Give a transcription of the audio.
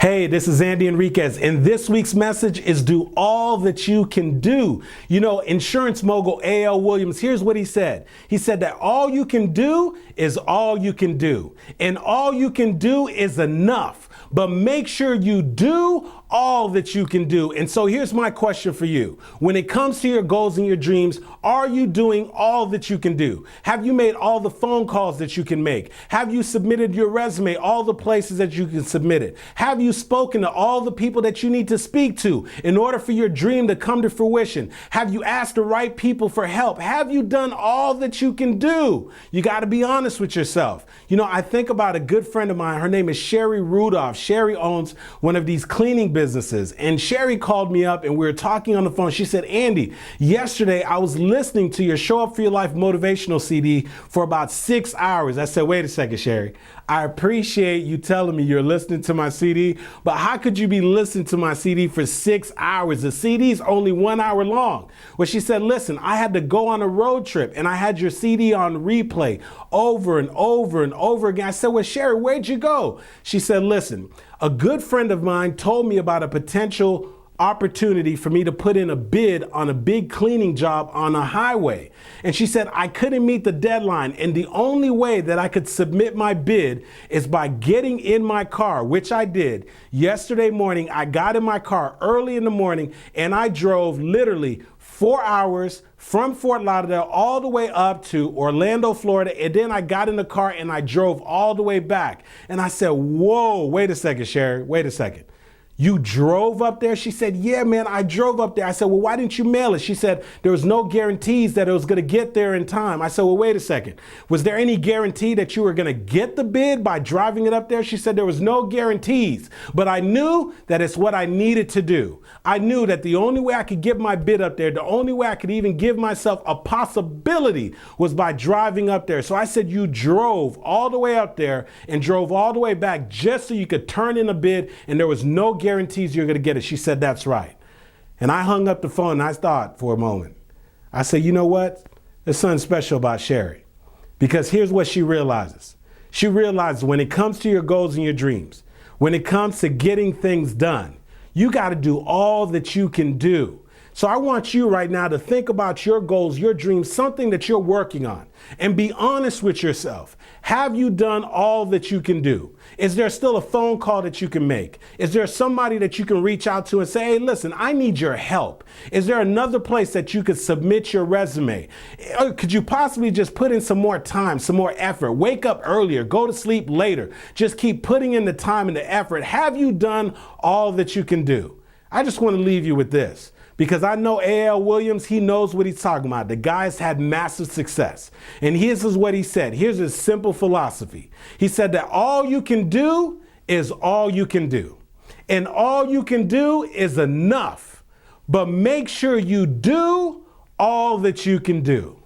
Hey, this is Andy Henriquez, and this week's message is do all that you can do. You know, insurance mogul A.L. Williams, here's what he said. He said that all you can do is all you can do, and all you can do is enough, but make sure you do all that you can do. And so here's my question for you. When it comes to your goals and your dreams, are you doing all that you can do? Have you made all the phone calls that you can make? Have you submitted your resume all the places that you can submit it? Have you spoken to all the people that you need to speak to in order for your dream to come to fruition? Have you asked the right people for help? Have you done all that you can do? You got to be honest with yourself. You know, I think about a good friend of mine. Her name is Sherry Rudolph. Sherry owns one of these cleaning businesses. And Sherry called me up and we were talking on the phone. She said, Andy, yesterday I was listening to your Show Up for Your Life motivational CD for about 6 hours. I said, wait a second, Sherry. I appreciate you telling me you're listening to my CD, but how could you be listening to my CD for 6 hours? The CD is only 1 hour long. Well, she said, listen, I had to go on a road trip and I had your CD on replay over and over and over again. I said, well, Sherry, where'd you go? She said, listen, a good friend of mine told me about a potential opportunity for me to put in a bid on a big cleaning job on a highway. And she said, I couldn't meet the deadline. And the only way that I could submit my bid is by getting in my car, which I did. Yesterday morning, I got in my car early in the morning and I drove literally 4 hours from Fort Lauderdale all the way up to Orlando, Florida. And then I got in the car and I drove all the way back. And I said, whoa, wait a second, Sherry, wait a second. You drove up there? She said, yeah, man, I drove up there. I said, well, why didn't you mail it? She said, there was no guarantees that it was going to get there in time. I said, well, wait a second. Was there any guarantee that you were going to get the bid by driving it up there? She said, there was no guarantees, but I knew that it's what I needed to do. I knew that the only way I could get my bid up there, the only way I could even give myself a possibility was by driving up there. So I said, you drove all the way up there and drove all the way back just so you could turn in a bid and there was no guarantees you're going to get it. She said, that's right. And I hung up the phone and I thought for a moment. I said, you know what? There's something special about Sherry. Because here's what she realizes. She realizes when it comes to your goals and your dreams, when it comes to getting things done, you got to do all that you can do. So I want you right now to think about your goals, your dreams, something that you're working on, and be honest with yourself. Have you done all that you can do? Is there still a phone call that you can make? Is there somebody that you can reach out to and say, hey, listen, I need your help? Is there another place that you could submit your resume? Or could you possibly just put in some more time, some more effort? Wake up earlier, go to sleep later. Just keep putting in the time and the effort. Have you done all that you can do? I just want to leave you with this. Because I know A.L. Williams, he knows what he's talking about. The guy's had massive success. And here's what he said. Here's his simple philosophy. He said that all you can do is all you can do. And all you can do is enough. But make sure you do all that you can do.